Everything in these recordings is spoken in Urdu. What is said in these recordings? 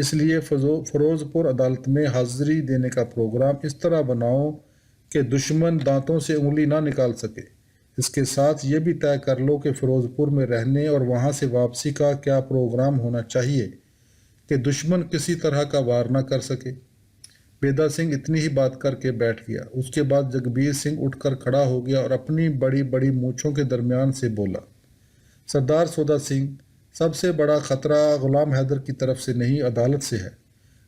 اس لیے فیروز پور عدالت میں حاضری دینے کا پروگرام اس طرح بناؤ کہ دشمن دانتوں سے انگلی نہ نکال سکے۔ اس کے ساتھ یہ بھی طے کر لو کہ فیروز پور میں رہنے اور وہاں سے واپسی کا کیا پروگرام ہونا چاہیے کہ دشمن کسی طرح کا وار نہ کر سکے۔ بیدا سنگھ اتنی ہی بات کر کے بیٹھ گیا۔ اس کے بعد جگبیر سنگھ اٹھ کر کھڑا ہو گیا اور اپنی بڑی بڑی مونچھوں کے درمیان سے بولا، سردار سودا سنگھ، سب سے بڑا خطرہ غلام حیدر کی طرف سے نہیں، عدالت سے ہے۔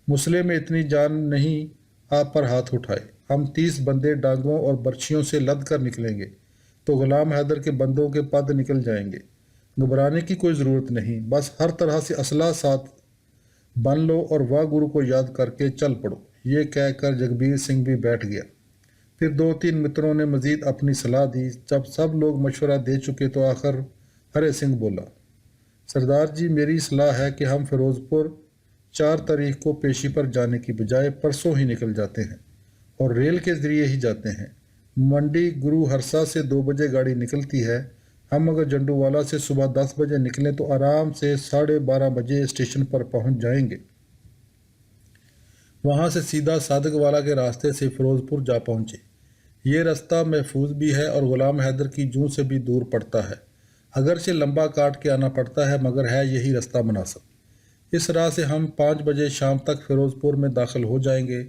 مسئلے میں اتنی جان نہیں، آپ پر ہاتھ اٹھائے۔ ہم 30 بندے ڈانگوں اور برچھیوں سے لد کر نکلیں گے تو غلام حیدر کے بندوں کے پد نکل جائیں گے۔ گھبرانے کی کوئی ضرورت نہیں، بس ہر طرح سے اسلحہ ساتھ بن لو اور واہ گرو کو یاد کر کے چل پڑو۔ یہ کہہ کر جگبیر سنگھ بھی بیٹھ گیا۔ پھر 2-3 متروں نے مزید اپنی صلاح دی۔ جب سب لوگ مشورہ دے چکے تو آخر ہرے سنگھ بولا، سردار جی، میری صلاح ہے کہ ہم فیروز پور 4 تاریخ کو پیشی پر جانے کی بجائے پرسوں ہی نکل جاتے ہیں اور ریل کے ذریعے ہی جاتے ہیں۔ منڈی گرو ہرسا سے 2 بجے گاڑی نکلتی ہے۔ ہم اگر جنڈو والا سے صبح 10 بجے نکلیں تو آرام سے 12:30 بجے اسٹیشن پر پہنچ جائیں گے۔ وہاں سے سیدھا صادق والا کے راستے سے فیروز پور جا پہنچے۔ یہ راستہ محفوظ بھی ہے اور غلام حیدر کی جوں سے بھی دور پڑتا ہے۔ اگرچہ لمبا کاٹ کے آنا پڑتا ہے مگر ہے یہی راستہ مناسب۔ اس راہ سے ہم 5 بجے شام تک فیروز پور میں داخل ہو جائیں گے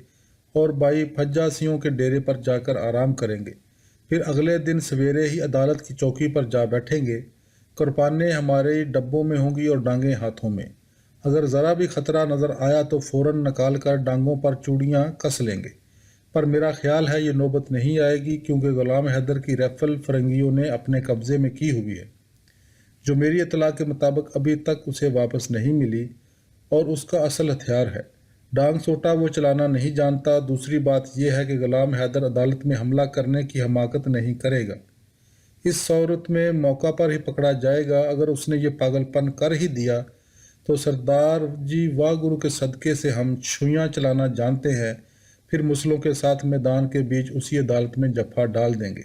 اور بھائی پھجا سیوں کے ڈیرے پر جا کر آرام کریں گے۔ پھر اگلے دن سویرے ہی عدالت کی چوکی پر جا بیٹھیں گے۔ کرپانیں ہمارے ڈبوں میں ہوں گی اور ڈانگیں ہاتھوں میں۔ اگر ذرا بھی خطرہ نظر آیا تو فوراً نکال کر ڈانگوں پر چوڑیاں کس لیں گے۔ پر میرا خیال ہے یہ نوبت نہیں آئے گی کیونکہ غلام حیدر کی رائفل فرنگیوں نے اپنے قبضے میں کی ہوئی ہے، جو میری اطلاع کے مطابق ابھی تک اسے واپس نہیں ملی، اور اس کا اصل ہتھیار ہے۔ ڈانگ سوٹا وہ چلانا نہیں جانتا۔ دوسری بات یہ ہے کہ غلام حیدر عدالت میں حملہ کرنے کی حماقت نہیں کرے گا۔ اس صورت میں موقع پر ہی پکڑا جائے گا۔ اگر اس نے یہ پاگل پن کر ہی دیا تو سردار جی واہ گرو کے صدقے سے ہم چھویاں چلانا جانتے ہیں، پھر مسلوں کے ساتھ میدان کے بیچ اسی عدالت میں جفا ڈال دیں گے۔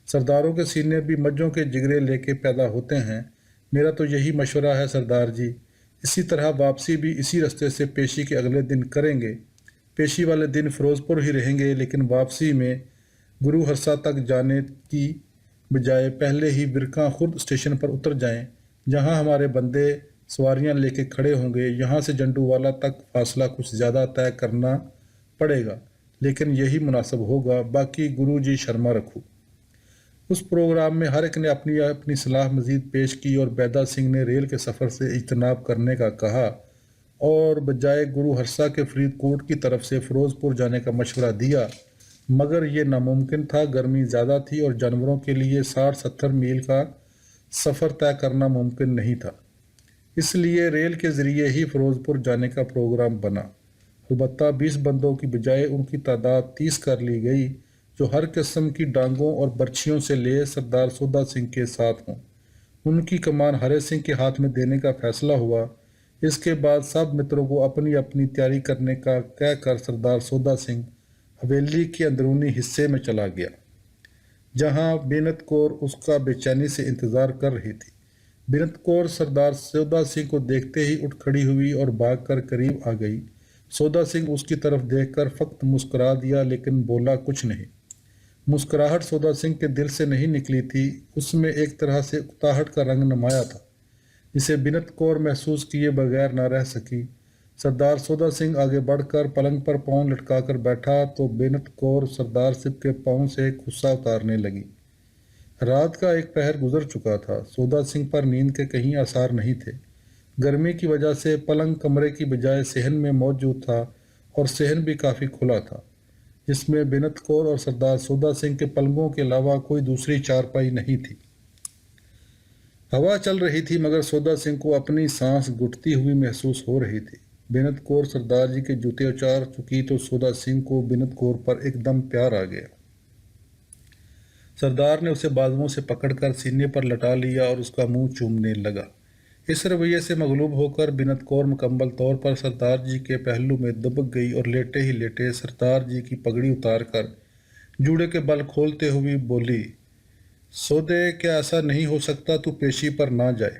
سرداروں کے سینے بھی مجھوں کے جگرے لے کے پیدا ہوتے ہیں۔ میرا تو یہی مشورہ ہے سردار جی۔ اسی طرح واپسی بھی اسی رستے سے پیشی کے اگلے دن کریں گے۔ پیشی والے دن فیروز پور ہی رہیں گے لیکن واپسی میں گرو ہرسا تک جانے کی بجائے پہلے ہی ورکھا خرد اسٹیشن پر اتر جائیں، جہاں ہمارے بندے سواریاں لے کے کھڑے ہوں گے۔ یہاں سے جنڈو والا تک فاصلہ کچھ زیادہ طے کرنا پڑے گا لیکن یہی مناسب ہوگا، باقی گرو جی شرما رکھو۔ اس پروگرام میں ہر ایک نے اپنی اپنی صلاح مزید پیش کی اور بیدا سنگھ نے ریل کے سفر سے اجتناب کرنے کا کہا اور بجائے گرو ہرسا کے فرید کوٹ کی طرف سے فیروز پور جانے کا مشورہ دیا، مگر یہ ناممکن تھا۔ گرمی زیادہ تھی اور جانوروں کے لیے 60-70 میل کا سفر طے کرنا ممکن نہیں تھا۔ اس لیے ریل کے ذریعے ہی فیروز پور جانے کا پروگرام بنا۔ البتہ 20 بندوں کی بجائے ان کی تعداد 30 کر لی گئی، جو ہر قسم کی ڈانگوں اور برچھیوں سے لیس سردار سودا سنگھ کے ساتھ ہوں۔ ان کی کمان ہرے سنگھ کے ہاتھ میں دینے کا فیصلہ ہوا۔ اس کے بعد سب متروں کو اپنی اپنی تیاری کرنے کا کہہ کر سردار سودا سنگھ حویلی کے اندرونی حصے میں چلا گیا، جہاں بینت کور اس کا بے چینی سے انتظار کر رہی تھی۔ بینت کور سردار سودا سنگھ کو دیکھتے ہی اٹھ کھڑی ہوئی اور بھاگ کر قریب آ گئی۔ سودا سنگھ اس کی طرف دیکھ کر فقط مسکرا دیا لیکن بولا کچھ نہیں۔ مسکراہٹ سودا سنگھ کے دل سے نہیں نکلی تھی، اس میں ایک طرح سے اکتاہٹ کا رنگ نمایاں تھا، جسے بینت کور محسوس کیے بغیر نہ رہ سکی۔ سردار سودا سنگھ آگے بڑھ کر پلنگ پر پاؤں لٹکا کر بیٹھا تو بینت کور سردار سنگھ کے پاؤں سے غصہ اتارنے لگی۔ رات کا ایک پہر گزر چکا تھا۔ سودا سنگھ پر نیند کے کہیں آثار نہیں تھے۔ گرمی کی وجہ سے پلنگ کمرے کی بجائے صحن میں موجود تھا اور صحن بھی کافی کھلا تھا، جس میں بینت کور اور سردار سودا سنگھ کے پلنگوں کے علاوہ کوئی دوسری چارپائی نہیں تھی۔ ہوا چل رہی تھی مگر سودا سنگھ کو اپنی سانس گھٹتی ہوئی محسوس ہو رہی تھی۔ بینت کور سردار جی کے جوتے اتار چکی تو سودا سنگھ کو بینت کور پر ایک دم پیار آ گیا۔ سردار نے اسے بازوؤں سے پکڑ کر سینے پر لٹا لیا اور اس کا منہ چومنے لگا۔ اس رویے سے مغلوب ہو کر بینت کور مکمل طور پر سردار جی کے پہلو میں دبک گئی اور لیٹے ہی لیٹے سردار جی کی پگڑی اتار کر جوڑے کے بل کھولتے ہوئے بولی، سودے کیا ایسا نہیں ہو سکتا تو پیشی پر نہ جائے؟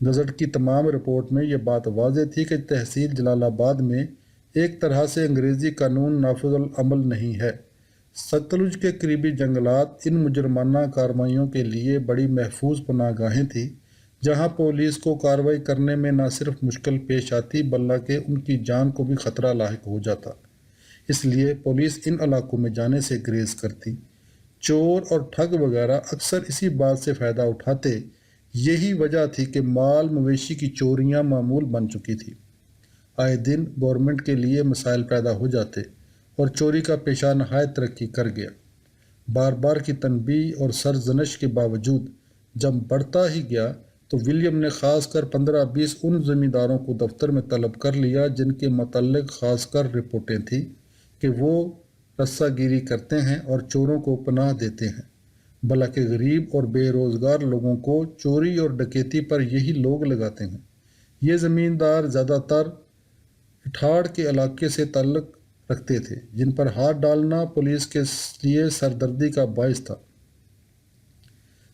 گزٹ کی تمام رپورٹ میں یہ بات واضح تھی کہ تحصیل جلال آباد میں ایک طرح سے انگریزی قانون نافذ العمل نہیں ہے۔ ستلج کے قریبی جنگلات ان مجرمانہ کارروائیوں کے لیے بڑی محفوظ پناہ گاہیں تھیں، جہاں پولیس کو کارروائی کرنے میں نہ صرف مشکل پیش آتی بلکہ ان کی جان کو بھی خطرہ لاحق ہو جاتا۔ اس لیے پولیس ان علاقوں میں جانے سے گریز کرتی۔ چور اور ٹھگ وغیرہ اکثر اسی بات سے فائدہ اٹھاتے۔ یہی وجہ تھی کہ مال مویشی کی چوریاں معمول بن چکی تھی۔ آئے دن گورنمنٹ کے لیے مسائل پیدا ہو جاتے اور چوری کا پیشہ نہایت ترقی کر گیا۔ بار بار کی تنبیہ اور سرزنش کے باوجود جب بڑھتا ہی گیا تو ولیم نے خاص کر 15-20 ان زمینداروں کو دفتر میں طلب کر لیا جن کے متعلق خاص کر رپورٹیں تھیں کہ وہ رسہ گیری کرتے ہیں اور چوروں کو پناہ دیتے ہیں، بلکہ غریب اور بے روزگار لوگوں کو چوری اور ڈکیتی پر یہی لوگ لگاتے ہیں۔ یہ زمیندار زیادہ تر اٹھاڑ کے علاقے سے تعلق رکھتے تھے، جن پر ہاتھ ڈالنا پولیس کے لیے سردردی کا باعث تھا۔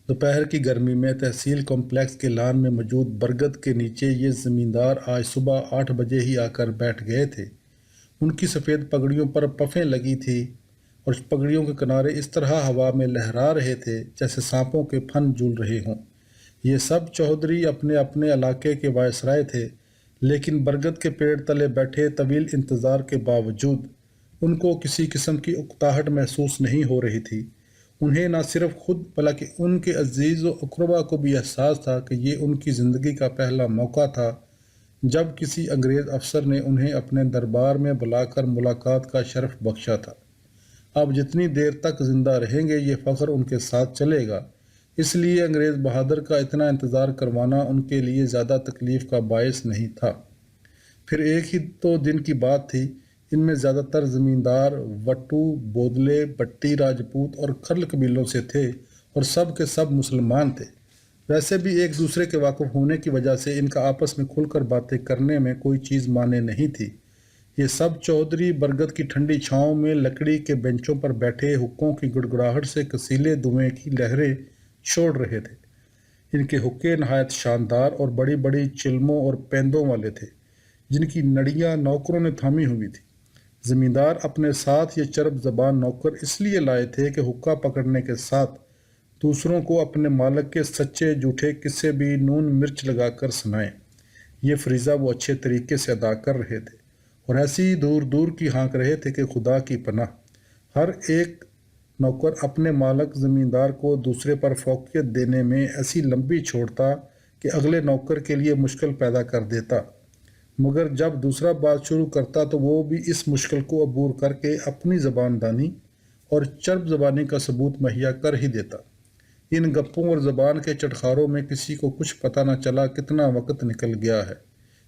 دوپہر کی گرمی میں تحصیل کمپلیکس کے لان میں موجود برگد کے نیچے یہ زمیندار آج صبح 8 بجے ہی آ کر بیٹھ گئے تھے۔ ان کی سفید پگڑیوں پر پفیں لگی تھی اور پگڑیوں کے کنارے اس طرح ہوا میں لہرا رہے تھے جیسے سانپوں کے پھن جھول رہے ہوں۔ یہ سب چودھری اپنے اپنے علاقے کے وائسرائے تھے، لیکن برگد کے پیڑ تلے بیٹھے طویل انتظار کے باوجود ان کو کسی قسم کی اکتاہٹ محسوس نہیں ہو رہی تھی۔ انہیں نہ صرف خود بلکہ ان کے عزیز و اقربا کو بھی احساس تھا کہ یہ ان کی زندگی کا پہلا موقع تھا جب کسی انگریز افسر نے انہیں اپنے دربار میں بلا کر ملاقات کا شرف بخشا تھا۔ اب جتنی دیر تک زندہ رہیں گے یہ فخر ان کے ساتھ چلے گا، اس لیے انگریز بہادر کا اتنا انتظار کروانا ان کے لیے زیادہ تکلیف کا باعث نہیں تھا۔ پھر ایک ہی تو دن کی بات تھی، ان میں زیادہ تر زمیندار وٹو، بودلے، بٹی راجپوت اور کھرل قبیلوں سے تھے اور سب کے سب مسلمان تھے۔ ویسے بھی ایک دوسرے کے واقف ہونے کی وجہ سے ان کا آپس میں کھل کر باتیں کرنے میں کوئی چیز مانے نہیں تھی۔ یہ سب چودھری برگد کی ٹھنڈی چھاؤں میں لکڑی کے بینچوں پر بیٹھے حقوں کی گڑگڑاہٹ سے کسیلے دھوئیں کی لہریں چھوڑ رہے تھے۔ ان کے حقے نہایت شاندار اور بڑی بڑی چلموں اور پیندوں والے تھے، جن کی نڑیاں نوکروں نے تھامی ہوئی تھی۔ زمیندار اپنے ساتھ یہ چرب زبان نوکر اس لیے لائے تھے کہ حقہ پکڑنے کے ساتھ دوسروں کو اپنے مالک کے سچے جھوٹے قصے بھی نون مرچ لگا کر سنائیں۔ یہ فریضہ وہ اچھے طریقے سے ادا کر رہے تھے اور ایسی دور دور کی ہانک رہے تھے کہ خدا کی پناہ۔ ہر ایک نوکر اپنے مالک زمیندار کو دوسرے پر فوقیت دینے میں ایسی لمبی چھوڑتا کہ اگلے نوکر کے لیے مشکل پیدا کر دیتا، مگر جب دوسرا بات شروع کرتا تو وہ بھی اس مشکل کو عبور کر کے اپنی زبان دانی اور چرب زبانی کا ثبوت مہیا کر ہی دیتا۔ ان گپوں اور زبان کے چٹخاروں میں کسی کو کچھ پتہ نہ چلا کتنا وقت نکل گیا ہے۔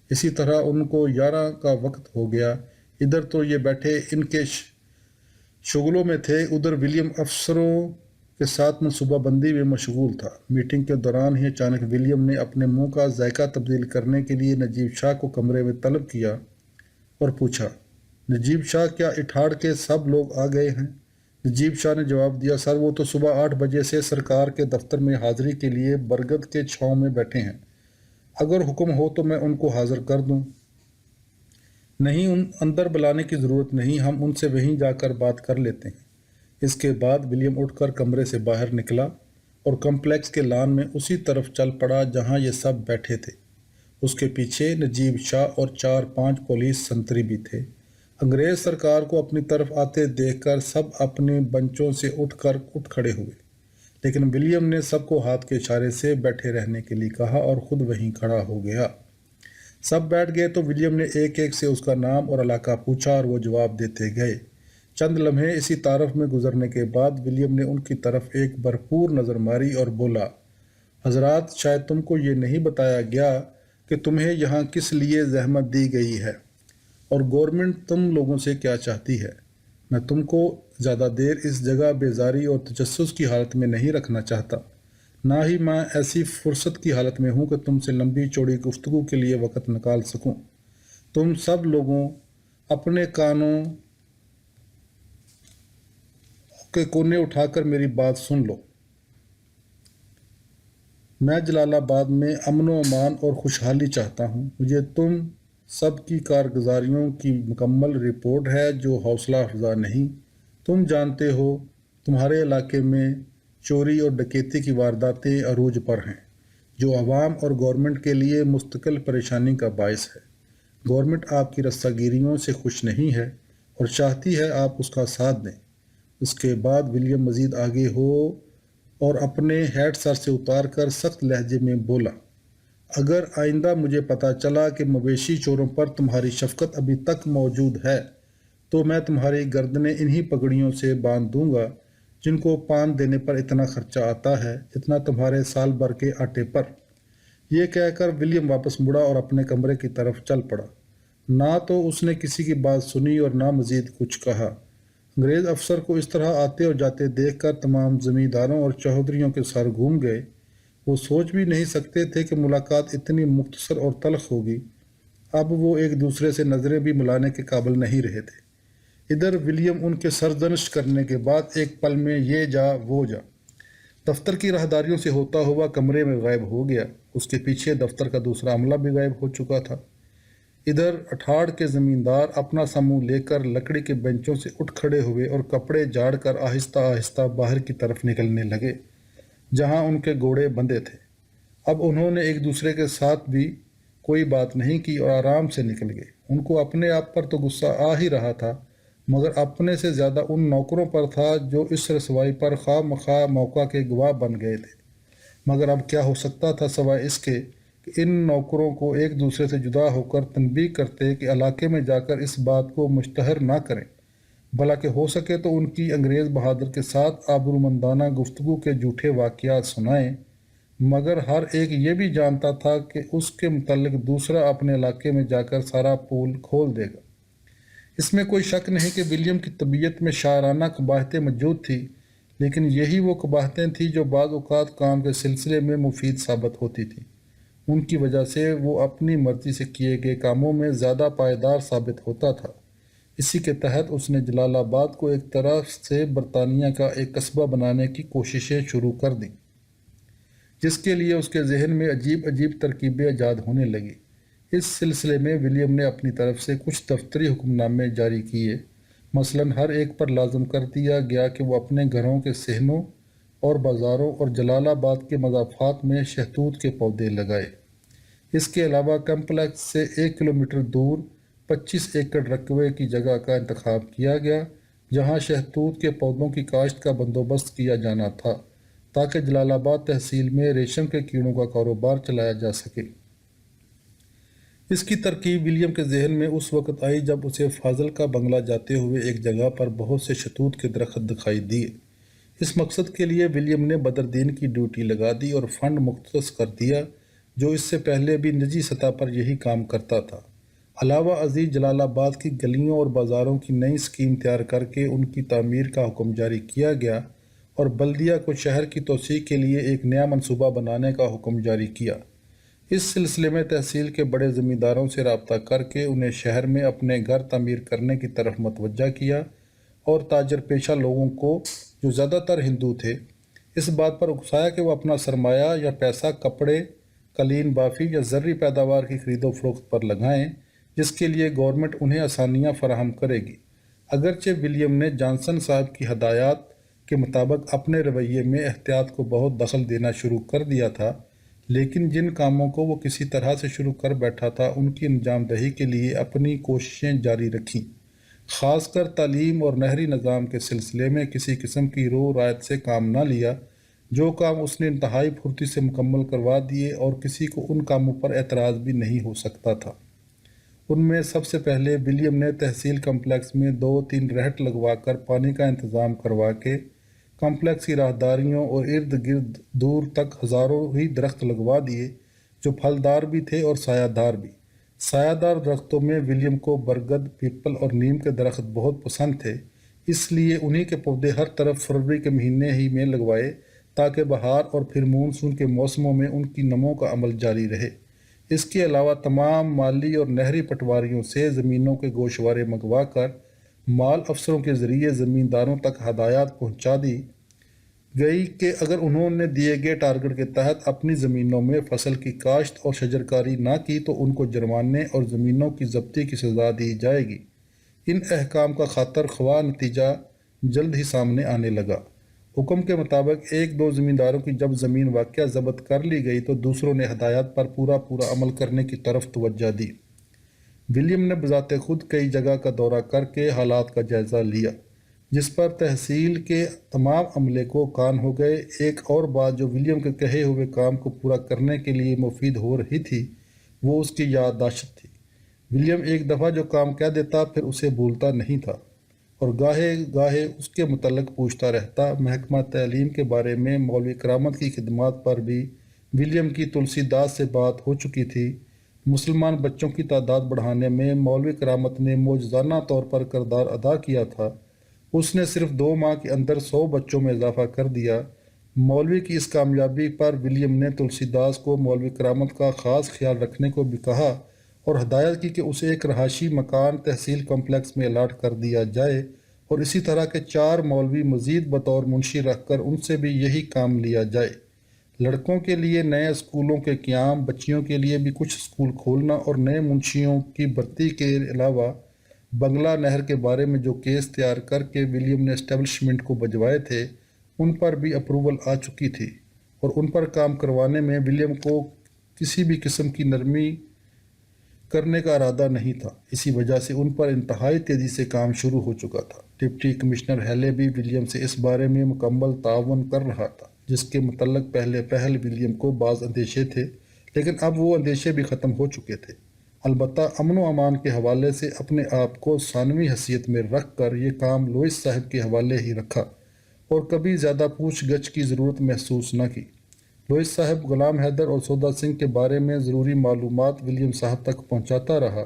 اسی طرح ان کو 11 کا وقت ہو گیا۔ ادھر تو یہ بیٹھے ان کے شغلوں میں تھے، ادھر ولیم افسروں کے ساتھ منصوبہ بندی میں مشغول تھا۔ میٹنگ کے دوران ہی اچانک ولیم نے اپنے منہ کا ذائقہ تبدیل کرنے کے لیے نجیب شاہ کو کمرے میں طلب کیا اور پوچھا، نجیب شاہ کیا اٹھاڑ کے سب لوگ آ گئے ہیں؟ نجیب شاہ نے جواب دیا، سر وہ تو صبح 8 بجے سے سرکار کے دفتر میں حاضری کے لیے برگد کے چھاؤں میں بیٹھے ہیں، اگر حکم ہو تو میں ان کو حاضر کر دوں۔ نہیں، اندر بلانے کی ضرورت نہیں، ہم ان سے وہیں جا کر بات کر لیتے ہیں۔ اس کے بعد ولیم اٹھ کر کمرے سے باہر نکلا اور کمپلیکس کے لان میں اسی طرف چل پڑا جہاں یہ سب بیٹھے تھے۔ اس کے پیچھے نجیب شاہ اور 4-5 پولیس سنتری بھی تھے۔ انگریز سرکار کو اپنی طرف آتے دیکھ کر سب اپنے بنچوں سے اٹھ کھڑے ہوئے، لیکن ولیم نے سب کو ہاتھ کے اشارے سے بیٹھے رہنے کے لیے کہا اور خود وہیں کھڑا ہو گیا۔ سب بیٹھ گئے تو ولیم نے ایک ایک سے اس کا نام اور علاقہ پوچھا اور وہ جواب دیتے گئے۔ چند لمحے اسی تعارف میں گزرنے کے بعد ولیم نے ان کی طرف ایک بھرپور نظر ماری اور بولا، حضرات، شاید تم کو یہ نہیں بتایا گیا کہ تمہیں یہاں کس لیے زحمت دی گئی ہے اور گورنمنٹ تم لوگوں سے کیا چاہتی ہے۔ میں تم کو زیادہ دیر اس جگہ بیزاری اور تجسس کی حالت میں نہیں رکھنا چاہتا، نہ ہی میں ایسی فرصت کی حالت میں ہوں کہ تم سے لمبی چوڑی گفتگو کے لیے وقت نکال سکوں۔ تم سب لوگوں اپنے کانوں کے کونے اٹھا کر میری بات سن لو۔ میں جلال آباد میں امن و امان اور خوشحالی چاہتا ہوں۔ مجھے تم سب کی کارگزاریوں کی مکمل رپورٹ ہے جو حوصلہ افزا نہیں۔ تم جانتے ہو تمہارے علاقے میں چوری اور ڈکیتی کی وارداتیں عروج پر ہیں، جو عوام اور گورنمنٹ کے لیے مستقل پریشانی کا باعث ہے۔ گورنمنٹ آپ کی رستہ گیریوں سے خوش نہیں ہے اور چاہتی ہے آپ اس کا ساتھ دیں۔ اس کے بعد ولیم مزید آگے ہو اور اپنے ہیڈ سر سے اتار کر سخت لہجے میں بولا، اگر آئندہ مجھے پتہ چلا کہ مویشی چوروں پر تمہاری شفقت ابھی تک موجود ہے تو میں تمہاری گردنیں انہی پگڑیوں سے باندھ دوں گا جن کو پان دینے پر اتنا خرچہ آتا ہے، اتنا تمہارے سال بھر کے آٹے پر۔ یہ کہہ کر ولیم واپس مڑا اور اپنے کمرے کی طرف چل پڑا۔ نہ تو اس نے کسی کی بات سنی اور نہ مزید کچھ کہا۔ انگریز افسر کو اس طرح آتے اور جاتے دیکھ کر تمام زمینداروں اور چودھریوں کے سر گھوم گئے۔ وہ سوچ بھی نہیں سکتے تھے کہ ملاقات اتنی مختصر اور تلخ ہوگی۔ اب وہ ایک دوسرے سے نظریں بھی ملانے کے قابل نہیں رہے تھے۔ ادھر ولیم ان کے سرزنش کرنے کے بعد ایک پل میں یہ جا وہ جا دفتر کی راہداریوں سے ہوتا ہوا کمرے میں غائب ہو گیا۔ اس کے پیچھے دفتر کا دوسرا عملہ بھی غائب ہو چکا تھا۔ ادھر اٹھاڑ کے زمیندار اپنا سا منہ لے کر لکڑی کے بینچوں سے اٹھ کھڑے ہوئے اور کپڑے جھاڑ کر آہستہ آہستہ باہر کی طرف نکلنے لگے جہاں ان کے گھوڑے بندھے تھے۔ اب انہوں نے ایک دوسرے کے ساتھ بھی کوئی بات نہیں کی اور آرام سے نکل گئے۔ ان کو اپنے آپ پر تو غصہ آ ہی رہا تھا، مگر اپنے سے زیادہ ان نوکروں پر تھا جو اس رسوائی پر خواہ مخواہ موقع کے گواہ بن گئے تھے۔ مگر اب کیا ہو سکتا تھا سوائے اس کے کہ ان نوکروں کو ایک دوسرے سے جدا ہو کر تنبیہ کرتے کہ علاقے میں جا کر اس بات کو مشتہر نہ کریں، بھلا کہ ہو سکے تو ان کی انگریز بہادر کے ساتھ آبرومندانہ گفتگو کے جھوٹے واقعات سنائیں۔ مگر ہر ایک یہ بھی جانتا تھا کہ اس کے متعلق دوسرا اپنے علاقے میں جا کر سارا پول کھول دے گا۔ اس میں کوئی شک نہیں کہ ولیم کی طبیعت میں شاعرانہ قباحتیں موجود تھیں، لیکن یہی وہ قباحتیں تھیں جو بعض اوقات کام کے سلسلے میں مفید ثابت ہوتی تھیں۔ ان کی وجہ سے وہ اپنی مرضی سے کیے گئے کاموں میں زیادہ پائیدار ثابت ہوتا تھا۔ اسی کے تحت اس نے جلال آباد کو ایک طرح سے برطانیہ کا ایک قصبہ بنانے کی کوششیں شروع کر دیں، جس کے لیے اس کے ذہن میں عجیب عجیب ترکیبیں ایجاد ہونے لگیں۔ اس سلسلے میں ولیم نے اپنی طرف سے کچھ دفتری حکم نامے جاری کیے۔ مثلاً ہر ایک پر لازم کر دیا گیا کہ وہ اپنے گھروں کے صحنوں اور بازاروں اور جلال آباد کے مضافات میں شہتوت کے پودے لگائے۔ اس کے علاوہ کمپلیکس سے 1 کلومیٹر دور 25 ایکڑ رقبے کی جگہ کا انتخاب کیا گیا جہاں شہتوت کے پودوں کی کاشت کا بندوبست کیا جانا تھا تاکہ جلال آباد تحصیل میں ریشم کے کیڑوں کا کاروبار چلایا جا سکے۔ اس کی ترکیب ولیم کے ذہن میں اس وقت آئی جب اسے فاضل کا بنگلہ جاتے ہوئے ایک جگہ پر بہت سے شہتوت کے درخت دکھائی دیے۔ اس مقصد کے لیے ولیم نے بدردین کی ڈیوٹی لگا دی اور فنڈ مختص کر دیا جو اس سے پہلے بھی نجی سطح پر یہی کام کرتا تھا۔ علاوہ ازیں جلال آباد کی گلیوں اور بازاروں کی نئی اسکیم تیار کر کے ان کی تعمیر کا حکم جاری کیا گیا اور بلدیہ کو شہر کی توسیع کے لیے ایک نیا منصوبہ بنانے کا حکم جاری کیا۔ اس سلسلے میں تحصیل کے بڑے زمینداروں سے رابطہ کر کے انہیں شہر میں اپنے گھر تعمیر کرنے کی طرف متوجہ کیا اور تاجر پیشہ لوگوں کو جو زیادہ تر ہندو تھے اس بات پر اکسایا کہ وہ اپنا سرمایہ یا پیسہ کپڑے، قالین بافی یا زرعی پیداوار کی خرید و فروخت پر لگائیں، جس کے لیے گورنمنٹ انہیں آسانیاں فراہم کرے گی۔ اگرچہ ولیم نے جانسن صاحب کی ہدایات کے مطابق اپنے رویے میں احتیاط کو بہت دخل دینا شروع کر دیا تھا، لیکن جن کاموں کو وہ کسی طرح سے شروع کر بیٹھا تھا ان کی انجام دہی کے لیے اپنی کوششیں جاری رکھیں۔ خاص کر تعلیم اور نہری نظام کے سلسلے میں کسی قسم کی رو رعایت سے کام نہ لیا۔ جو کام اس نے انتہائی پھرتی سے مکمل کروا دیے اور کسی کو ان کاموں پر اعتراض بھی نہیں ہو سکتا تھا۔ ان میں سب سے پہلے ولیم نے تحصیل کمپلیکس میں 2-3 رہٹ لگوا کر پانی کا انتظام کروا کے کمپلیکس کی راہداریوں اور ارد گرد دور تک ہزاروں ہی درخت لگوا دیے جو پھلدار بھی تھے اور سایہ دار بھی۔ سایہ دار درختوں میں ولیم کو برگد، پیپل اور نیم کے درخت بہت پسند تھے، اس لیے انہی کے پودے ہر طرف فروری کے مہینے ہی میں لگوائے تاکہ بہار اور پھر مونسون کے موسموں میں ان کی نمو کا عمل جاری رہے۔ اس کے علاوہ تمام مالی اور نہری پٹواریوں سے زمینوں کے گوشوارے منگوا کر مال افسروں کے ذریعے زمینداروں تک ہدایات پہنچا دی گئی کہ اگر انہوں نے دیے گئے ٹارگٹ کے تحت اپنی زمینوں میں فصل کی کاشت اور شجرکاری نہ کی تو ان کو جرمانے اور زمینوں کی ضبطی کی سزا دی جائے گی۔ ان احکام کا خاطر خواہ نتیجہ جلد ہی سامنے آنے لگا۔ حکم کے مطابق ایک دو زمینداروں کی جب زمین واقعہ ضبط کر لی گئی تو دوسروں نے ہدایات پر پورا عمل کرنے کی طرف توجہ دی۔ ولیم نے بذات خود کئی جگہ کا دورہ کر کے حالات کا جائزہ لیا، جس پر تحصیل کے تمام عملے کو کان ہو گئے۔ ایک اور بات جو ولیم کے کہے ہوئے کام کو پورا کرنے کے لیے مفید ہو رہی تھی وہ اس کی یادداشت تھی۔ ولیم ایک دفعہ جو کام کہہ دیتا پھر اسے بھولتا نہیں تھا اور گاہے گاہے اس کے متعلق پوچھتا رہتا۔ محکمہ تعلیم کے بارے میں مولوی کرامت کی خدمات پر بھی ولیم کی تلسی داس سے بات ہو چکی تھی۔ مسلمان بچوں کی تعداد بڑھانے میں مولوی کرامت نے معجزانہ طور پر کردار ادا کیا تھا۔ اس نے صرف 2 ماہ کے اندر 100 بچوں میں اضافہ کر دیا۔ مولوی کی اس کامیابی پر ولیم نے تلسی داس کو مولوی کرامت کا خاص خیال رکھنے کو بھی کہا اور ہدایت کی کہ اسے ایک رہائشی مکان تحصیل کمپلیکس میں الاٹ کر دیا جائے اور اسی طرح کے 4 مولوی مزید بطور منشی رکھ کر ان سے بھی یہی کام لیا جائے۔ لڑکوں کے لیے نئے اسکولوں کے قیام، بچیوں کے لیے بھی کچھ اسکول کھولنا اور نئے منشیوں کی بھرتی کے علاوہ بنگلہ نہر کے بارے میں جو کیس تیار کر کے ولیم نے اسٹیبلشمنٹ کو بھجوائے تھے ان پر بھی اپروول آ چکی تھی اور ان پر کام کروانے میں ولیم کو کسی بھی قسم کی نرمی کرنے کا ارادہ نہیں تھا۔ اسی وجہ سے ان پر انتہائی تیزی سے کام شروع ہو چکا تھا۔ ڈپٹی کمشنر ہیلے بھی ولیم سے اس بارے میں مکمل تعاون کر رہا تھا، جس کے متعلق پہلے ولیم کو بعض اندیشے تھے، لیکن اب وہ اندیشے بھی ختم ہو چکے تھے۔ البتہ امن و امان کے حوالے سے اپنے آپ کو ثانوی حیثیت میں رکھ کر یہ کام لوئس صاحب کے حوالے ہی رکھا اور کبھی زیادہ پوچھ گچھ کی ضرورت محسوس نہ کی۔ لوئس صاحب غلام حیدر اور سودا سنگھ کے بارے میں ضروری معلومات ولیم صاحب تک پہنچاتا رہا،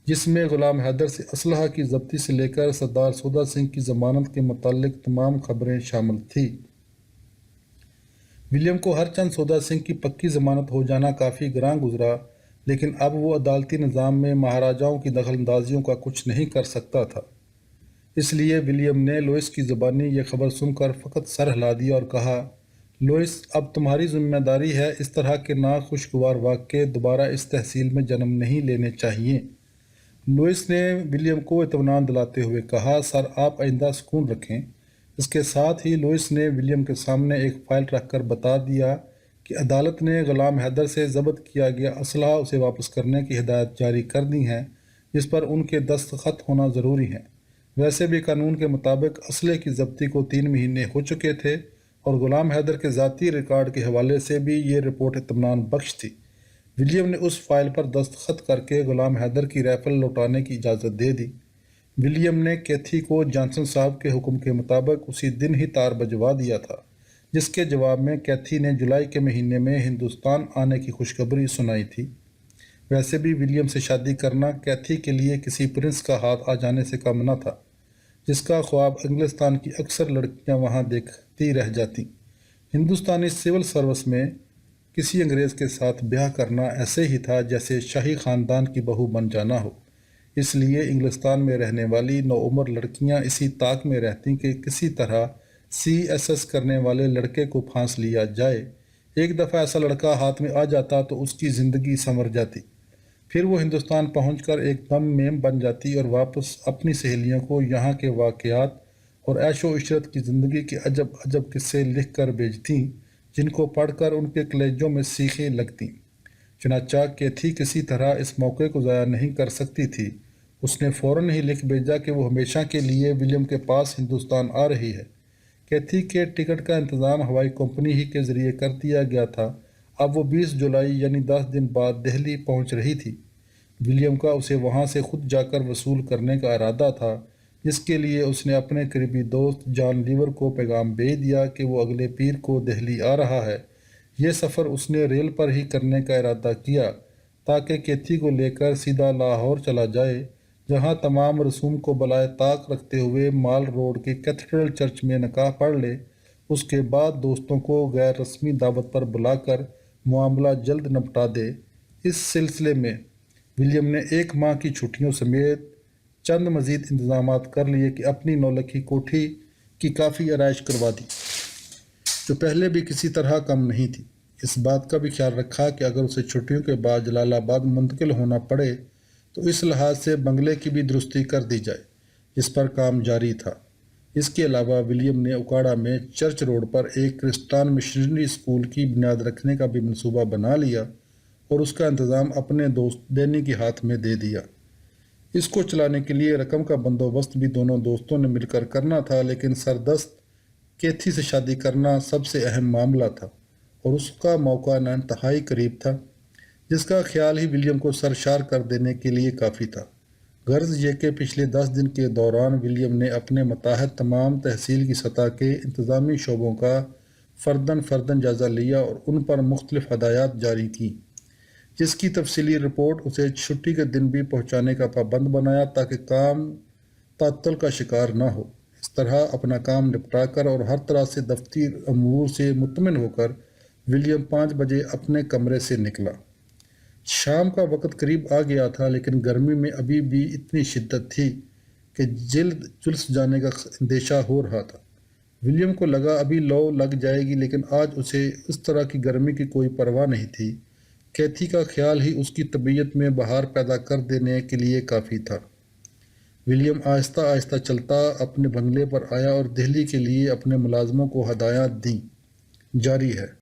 جس میں غلام حیدر سے اسلحہ کی ضبطی سے لے کر سردار سودا سنگھ کی ضمانت کے متعلق تمام خبریں شامل تھیں۔ ولیم کو ہر چند سودا سنگھ کی پکی ضمانت ہو جانا کافی گراں گزرا، لیکن اب وہ عدالتی نظام میں مہاراجاؤں کی دخل اندازیوں کا کچھ نہیں کر سکتا تھا۔ اس لیے ولیم نے لوئس کی زبانی یہ خبر سن کر فقط سر ہلا دیا اور کہا، لوئس، اب تمہاری ذمہ داری ہے، اس طرح کے ناخوشگوار واقعے دوبارہ اس تحصیل میں جنم نہیں لینے چاہیے۔ لوئس نے ولیم کو اطمینان دلاتے ہوئے کہا، سر، آپ آئندہ سکون رکھیں۔ اس کے ساتھ ہی لوئس نے ولیم کے سامنے ایک فائل رکھ کر بتا دیا کہ عدالت نے غلام حیدر سے ضبط کیا گیا اسلحہ اسے واپس کرنے کی ہدایت جاری کر دی ہیں، جس پر ان کے دستخط ہونا ضروری ہیں۔ ویسے بھی قانون کے مطابق اسلحے کی ضبطی کو 3 مہینے ہو چکے تھے اور غلام حیدر کے ذاتی ریکارڈ کے حوالے سے بھی یہ رپورٹ اطمینان بخش تھی۔ ولیم نے اس فائل پر دستخط کر کے غلام حیدر کی رائفل لوٹانے کی اجازت دے دی۔ ولیم نے کیتھی کو جانسن صاحب کے حکم کے مطابق اسی دن ہی تار بھجوا دیا تھا، جس کے جواب میں کیتھی نے جولائی کے مہینے میں ہندوستان آنے کی خوشخبری سنائی تھی۔ ویسے بھی ولیم سے شادی کرنا کیتھی کے لیے کسی پرنس کا ہاتھ آ جانے سے کم نہ تھا، جس کا خواب انگلستان کی اکثر لڑکیاں وہاں دیکھتی رہ جاتی۔ ہندوستانی سول سروس میں کسی انگریز کے ساتھ بیاہ کرنا ایسے ہی تھا جیسے شاہی خاندان کی بہو بن جانا ہو۔ اس لیے انگلستان میں رہنے والی نوعمر لڑکیاں اسی طاق میں رہتیں کہ کسی طرح CSS کرنے والے لڑکے کو پھانس لیا جائے۔ ایک دفعہ ایسا لڑکا ہاتھ میں آ جاتا تو اس کی زندگی سنور جاتی، پھر وہ ہندوستان پہنچ کر ایک دم میم بن جاتی اور واپس اپنی سہیلیوں کو یہاں کے واقعات اور عیش و عشرت کی زندگی کے عجب عجب قصے لکھ کر بھیجتیں، جن کو پڑھ کر ان کے کلیجوں میں سیخیں لگتیں۔ چنانچہ کیتھی کسی طرح اس موقع کو ضائع نہیں کر سکتی تھی۔ اس نے فوراً ہی لکھ بھیجا کہ وہ ہمیشہ کے لیے ولیم کے پاس ہندوستان آ رہی ہے۔ کیتھی کے ٹکٹ کا انتظام ہوائی کمپنی ہی کے ذریعے کر دیا گیا تھا۔ اب وہ 20 جولائی یعنی 10 دن بعد دہلی پہنچ رہی تھی۔ ولیم کا اسے وہاں سے خود جا کر وصول کرنے کا ارادہ تھا، جس کے لیے اس نے اپنے قریبی دوست جان لیور کو پیغام بھیج دیا کہ وہ اگلے پیر کو دہلی آ رہا ہے۔ یہ سفر اس نے ریل پر ہی کرنے کا ارادہ کیا تاکہ کیتھی کو لے کر سیدھا لاہور چلا جائے، جہاں تمام رسوم کو بالائے طاق رکھتے ہوئے مال روڈ کے کیتھیڈرل چرچ میں نکاح پڑھ لے۔ اس کے بعد دوستوں کو غیر رسمی دعوت پر بلا کر معاملہ جلد نپٹا دے۔ اس سلسلے میں ولیم نے 1 ماہ کی چھٹیوں سمیت چند مزید انتظامات کر لیے کہ اپنی نولکھی کوٹھی کی کافی آرائش کروا دی۔ جو پہلے بھی کسی طرح کم نہیں تھی۔ اس بات کا بھی خیال رکھا کہ اگر اسے چھٹیوں کے بعد جلال آباد منتقل ہونا پڑے تو اس لحاظ سے بنگلے کی بھی درستی کر دی جائے، جس پر کام جاری تھا۔ اس کے علاوہ ولیم نے اکاڑا میں چرچ روڈ پر ایک کرسچن مشنری اسکول کی بنیاد رکھنے کا بھی منصوبہ بنا لیا اور اس کا انتظام اپنے دوست ڈینی کے ہاتھ میں دے دیا۔ اس کو چلانے کے لیے رقم کا بندوبست بھی دونوں دوستوں نے مل کر کرنا تھا، لیکن سردست کیتھی سے شادی کرنا سب سے اہم معاملہ تھا اور اس کا موقع انتہائی قریب تھا، جس کا خیال ہی ولیم کو سرشار کر دینے کے لیے کافی تھا۔ غرض یہ کہ پچھلے 10 دن کے دوران ولیم نے اپنے متحد تمام تحصیل کی سطح کے انتظامی شعبوں کا فرداً جائزہ لیا اور ان پر مختلف ہدایات جاری کی، جس کی تفصیلی رپورٹ اسے چھٹی کے دن بھی پہنچانے کا پابند بنایا تاکہ کام تعطل کا شکار نہ ہو۔ اس طرح اپنا کام نپٹا کر اور ہر طرح سے دفتری امور سے مطمئن ہو کر ولیم 5 بجے اپنے کمرے سے نکلا۔ شام کا وقت قریب آ گیا تھا، لیکن گرمی میں ابھی بھی اتنی شدت تھی کہ جلد جلس جانے کا اندیشہ ہو رہا تھا۔ ولیم کو لگا ابھی لو لگ جائے گی، لیکن آج اسے اس طرح کی گرمی کی کوئی پرواہ نہیں تھی۔ کیتھی کا خیال ہی اس کی طبیعت میں بہار پیدا کر دینے کے لیے کافی تھا۔ ولیم آہستہ آہستہ چلتا اپنے بنگلے پر آیا اور دہلی کے لیے اپنے ملازموں کو ہدایات دیں۔ جاری ہے۔